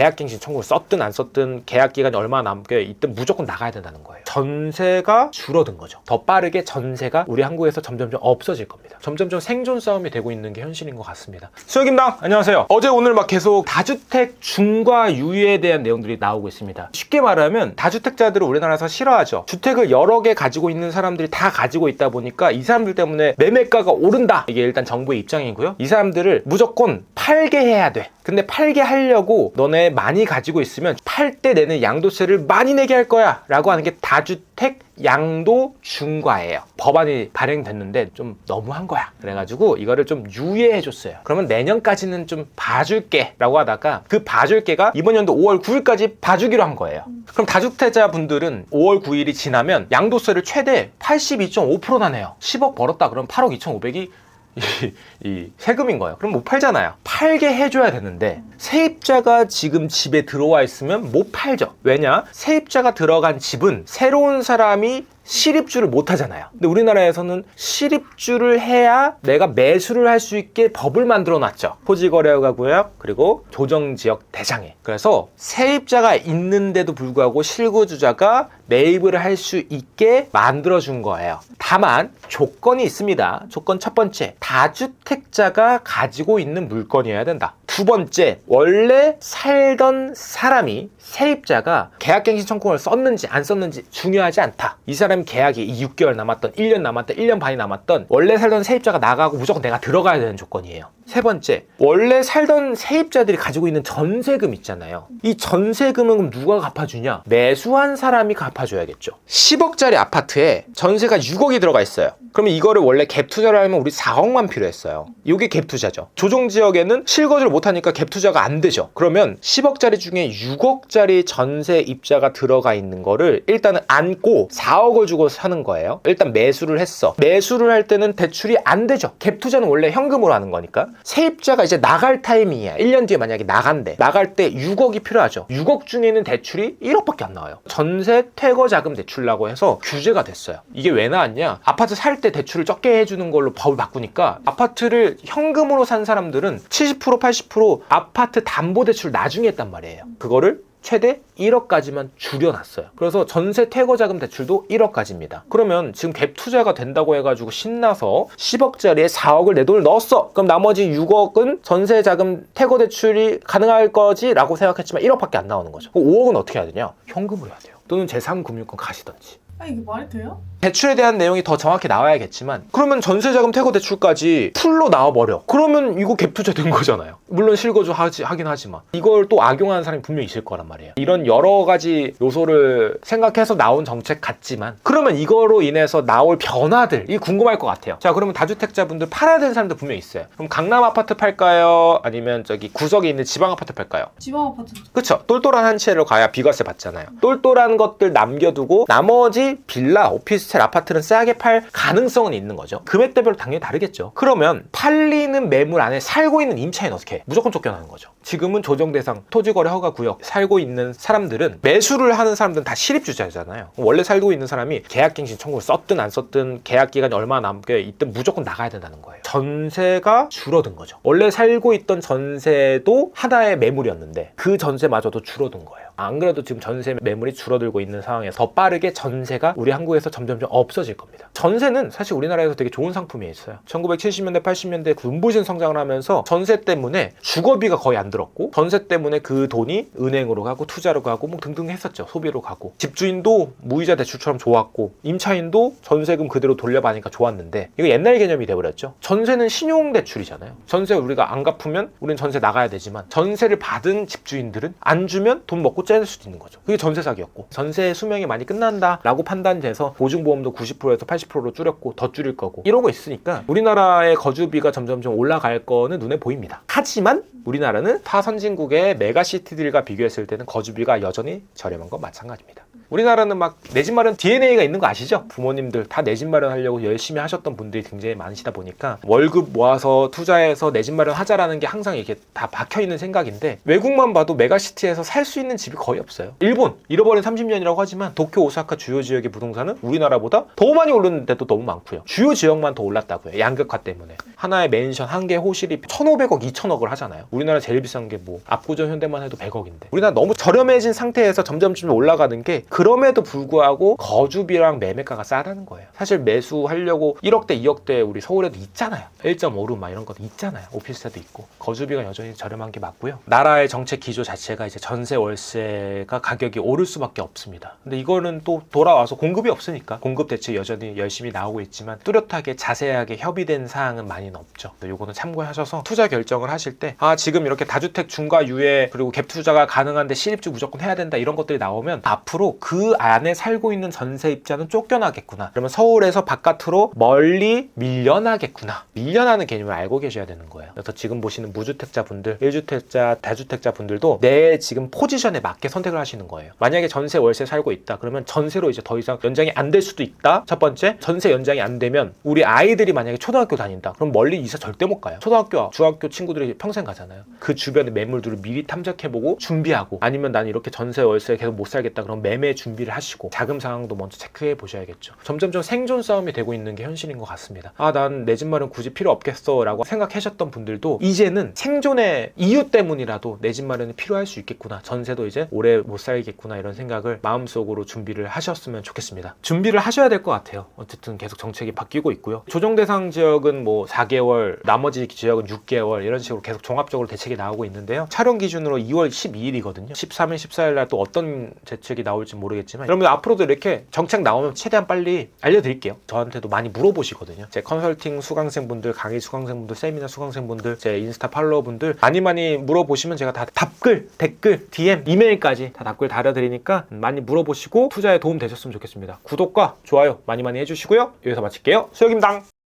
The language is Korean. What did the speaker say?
계약갱신 청구를 썼든 안 썼든 계약 기간이 얼마나 남게 있든 무조건 나가야 된다는 거예요. 전세가 줄어든 거죠. 더 빠르게 전세가 우리 한국에서 점점점 없어질 겁니다. 점점점 생존 싸움이 되고 있는 게 현실인 것 같습니다. 수혁입니다. 안녕하세요. 어제 오늘 막 계속 다주택 중과 유예에 대한 내용들이 나오고 있습니다. 쉽게 말하면 다주택자들을 우리나라에서 싫어하죠. 주택을 여러 개 가지고 있는 사람들이 다 가지고 있다 보니까 이 사람들 때문에 매매가가 오른다. 이게 일단 정부의 입장이고요. 이 사람들을 무조건 팔게 해야 돼. 근데 팔게 하려고 너네 많이 가지고 있으면 팔 때 내는 양도세를 많이 내게 할 거야 라고 하는 게 다주택 양도 중과예요. 법안이 발행됐는데 좀 너무한 거야. 그래가지고 이거를 좀 유예해 줬어요. 그러면 내년까지는 좀 봐줄게 라고 하다가 그 봐줄게가 이번 연도 5월 9일까지 봐주기로 한 거예요. 그럼 다주택자 분들은 5월 9일이 지나면 양도세를 최대 82.5%나 내요. 10억 벌었다 그러면 8억 2,500이 이 세금인 거예요. 그럼 못 팔잖아요. 팔게 해줘야 되는데 세입자가 지금 집에 들어와 있으면 못 팔죠. 왜냐? 세입자가 들어간 집은 새로운 사람이 실입주를 못 하잖아요. 근데 우리나라에서는 실입주를 해야 내가 매수를 할 수 있게 법을 만들어 놨죠. 토지거래허가구역 그리고 조정지역 대장에. 그래서 세입자가 있는데도 불구하고 실거주자가 매입을 할 수 있게 만들어 준 거예요. 다만 조건이 있습니다. 조건 첫 번째, 다주택자가 가지고 있는 물건이어야 된다. 두 번째, 원래 살던 사람이 세입자가 계약갱신 청구를 썼는지 안 썼는지 중요하지 않다. 이 사람이 계약이 6개월 남았던 1년 남았던 1년 반이 남았던 원래 살던 세입자가 나가고 무조건 내가 들어가야 되는 조건이에요. 세 번째, 원래 살던 세입자들이 가지고 있는 전세금 있잖아요. 이 전세금은 그럼 누가 갚아주냐? 매수한 사람이 갚아줘야겠죠. 10억짜리 아파트에 전세가 6억이 들어가 있어요. 그러면 이거를 원래 갭 투자를 하면 우리 4억만 필요했어요. 이게 갭 투자죠. 조정지역에는 실거주를 못하니까 갭 투자가 안 되죠. 그러면 10억짜리 중에 6억짜리 전세 입자가 들어가 있는 거를 일단은 안고 4억을 주고 사는 거예요. 일단 매수를 했어. 매수를 할 때는 대출이 안 되죠. 갭 투자는 원래 현금으로 하는 거니까. 세입자가 이제 나갈 타이밍이야. 1년 뒤에 만약에 나간대. 나갈 때 6억이 필요하죠. 6억 중에는 대출이 1억밖에 안 나와요. 전세 퇴거자금 대출이라고 해서 규제가 됐어요. 이게 왜 나왔냐? 아파트 살 때 대출을 적게 해주는 걸로 법을 바꾸니까 아파트를 현금으로 산 사람들은 70% 80% 아파트 담보대출 나중에 했단 말이에요. 그거를 최대 1억까지만 줄여놨어요. 그래서 전세 퇴거자금 대출도 1억까지입니다. 그러면 지금 갭 투자가 된다고 해가지고 신나서 10억짜리에 4억을 내 돈을 넣었어. 그럼 나머지 6억은 전세 자금 퇴거 대출이 가능할 거지 라고 생각했지만 1억밖에 안 나오는 거죠. 그럼 5억은 어떻게 해야 되냐? 현금으로 해야 돼요. 또는 제3금융권 가시던지. 이게 말이 돼요? 대출에 대한 내용이 더 정확히 나와야겠지만 그러면 전세자금 퇴거 대출까지 풀로 나와버려. 그러면 이거 갭 투자 된 거잖아요. 물론 실거주 하긴 하지만 이걸 또 악용하는 사람이 분명히 있을 거란 말이에요. 이런 여러 가지 요소를 생각해서 나온 정책 같지만 그러면 이거로 인해서 나올 변화들이 궁금할 것 같아요. 자, 그러면 다주택자분들 팔아야 되는 사람들 분명히 있어요. 그럼 강남 아파트 팔까요? 아니면 저기 구석에 있는 지방 아파트 팔까요? 지방 아파트. 그쵸? 똘똘한 한 채를 가야 비과세 받잖아요. 똘똘한 것들 남겨두고 나머지 빌라, 오피스텔, 아파트는 싸게 팔 가능성은 있는 거죠. 금액대별로 당연히 다르겠죠. 그러면 팔리는 매물 안에 살고 있는 임차인 어떻게 해? 무조건 쫓겨나는 거죠. 지금은 조정대상 토지거래 허가구역 살고 있는 사람들은 매수를 하는 사람들은 다 실입주자잖아요. 원래 살고 있는 사람이 계약갱신 청구를 썼든 안 썼든 계약 기간이 얼마나 남게 있든 무조건 나가야 된다는 거예요. 전세가 줄어든 거죠. 원래 살고 있던 전세도 하나의 매물이었는데 그 전세마저도 줄어든 거예요. 안 그래도 지금 전세 매물이 줄어들고 있는 상황에서 더 빠르게 전세가 우리 한국에서 점점점 없어질 겁니다. 전세는 사실 우리나라에서 되게 좋은 상품이 있어요. 1970년대 80년대 눈부신 성장을 하면서 전세 때문에 주거비가 거의 안 들었고 전세 때문에 그 돈이 은행으로 가고 투자로 가고 뭐 등등 했었죠. 소비로 가고 집주인도 무이자 대출처럼 좋았고 임차인도 전세금 그대로 돌려받으니까 좋았는데 이거 옛날 개념이 돼버렸죠. 전세는 신용대출이잖아요. 전세 우리가 안 갚으면 우리는 전세 나가야 되지만 전세를 받은 집주인들은 안 주면 돈 먹고 째낼 수도 있는 거죠. 그게 전세 사기였고 전세 수명이 많이 끝난다라고 판단돼서 보증보험도 90%에서 80%로 줄였고 더 줄일 거고 이러고 있으니까 우리나라의 거주비가 점점점 올라갈 거는 눈에 보입니다. 하지만 우리나라는 타 선진국의 메가시티들과 비교했을 때는 거주비가 여전히 저렴한 건 마찬가지입니다. 우리나라는 막 내 집 마련 DNA가 있는 거 아시죠? 부모님들 다 내 집 마련하려고 열심히 하셨던 분들이 굉장히 많으시다 보니까 월급 모아서 투자해서 내 집 마련하자라는 게 항상 이렇게 다 박혀있는 생각인데 외국만 봐도 메가시티에서 살 수 있는 집이 거의 없어요. 일본 잃어버린 30년이라고 하지만 도쿄, 오사카 주요 지역의 부동산은 우리나라보다 더 많이 오르는 데도 너무 많고요. 주요 지역만 더 올랐다고요. 양극화 때문에. 하나의 맨션 한 개 호실이 1,500억, 2,000억을 하잖아요. 우리나라 제일 비싼 게 뭐 압구정 현대만 해도 100억인데. 우리나라 너무 저렴해진 상태에서 점점 올라가는 게 그럼에도 불구하고 거주비랑 매매가가 싸다는 거예요. 사실 매수하려고 1억대, 2억대 우리 서울에도 있잖아요. 1.5루 막 이런 것도 있잖아요. 오피스텔도 있고. 거주비가 여전히 저렴한 게 맞고요. 나라의 정책 기조 자체가 이제 전세 월세가 가격이 오를 수밖에 없습니다. 근데 이거는 또 돌아와서 공급이 없으니까 공급 대책 여전히 열심히 나오고 있지만 뚜렷하게 자세하게 협의된 사항은 많이는 없죠. 요거는 참고하셔서 투자 결정을 하실 때 지금 이렇게 다주택 중과 유예 그리고 갭 투자가 가능한데 실입주 무조건 해야 된다 이런 것들이 나오면 앞으로 그 안에 살고 있는 전세입자는 쫓겨나겠구나. 그러면 서울에서 바깥으로 멀리 밀려나겠구나. 밀려나는 개념을 알고 계셔야 되는 거예요. 그래서 지금 보시는 무주택자분들, 1주택자, 다주택자분들도 내 지금 포지션에 맞게 선택을 하시는 거예요. 만약에 전세 월세 살고 있다. 그러면 전세로 이제 더 이상 연장이 안 될 수도 있다. 첫 번째, 전세 연장이 안 되면 우리 아이들이 만약에 초등학교 다닌다. 그럼 멀리 이사 절대 못 가요. 초등학교, 중학교 친구들이 평생 가잖아요. 그 주변의 매물들을 미리 탐색해보고 준비하고 아니면 난 이렇게 전세 월세 계속 못 살겠다. 그럼 매매 준비를 하시고 자금 상황도 먼저 체크해 보셔야겠죠. 점점 생존 싸움이 되고 있는 게 현실인 것 같습니다. 난 내 집 마련 굳이 필요 없겠어 라고 생각하셨던 분들도 이제는 생존의 이유 때문이라도 내 집 마련이 필요할 수 있겠구나. 전세도 이제 오래 못 살겠구나 이런 생각을 마음속으로 준비를 하셨으면 좋겠습니다. 준비를 하셔야 될 것 같아요. 어쨌든 계속 정책이 바뀌고 있고요. 조정 대상 지역은 뭐 4개월, 나머지 지역은 6개월 이런 식으로 계속 종합적으로 대책이 나오고 있는데요. 촬영 기준으로 2월 12일이거든요. 13일, 14일 날 또 어떤 대책이 나올지 모르겠지만 여러분들 앞으로도 이렇게 정책 나오면 최대한 빨리 알려드릴게요. 저한테도 많이 물어보시거든요. 제 컨설팅 수강생분들, 강의 수강생분들, 세미나 수강생분들, 제 인스타 팔로워분들 많이 물어보시면 제가 다 답글, 댓글, DM, 이메일까지 다 답글 달아드리니까 많이 물어보시고 투자에 도움 되셨으면 좋겠습니다. 구독과 좋아요 많이 해주시고요. 여기서 마칠게요. 수혁입니다.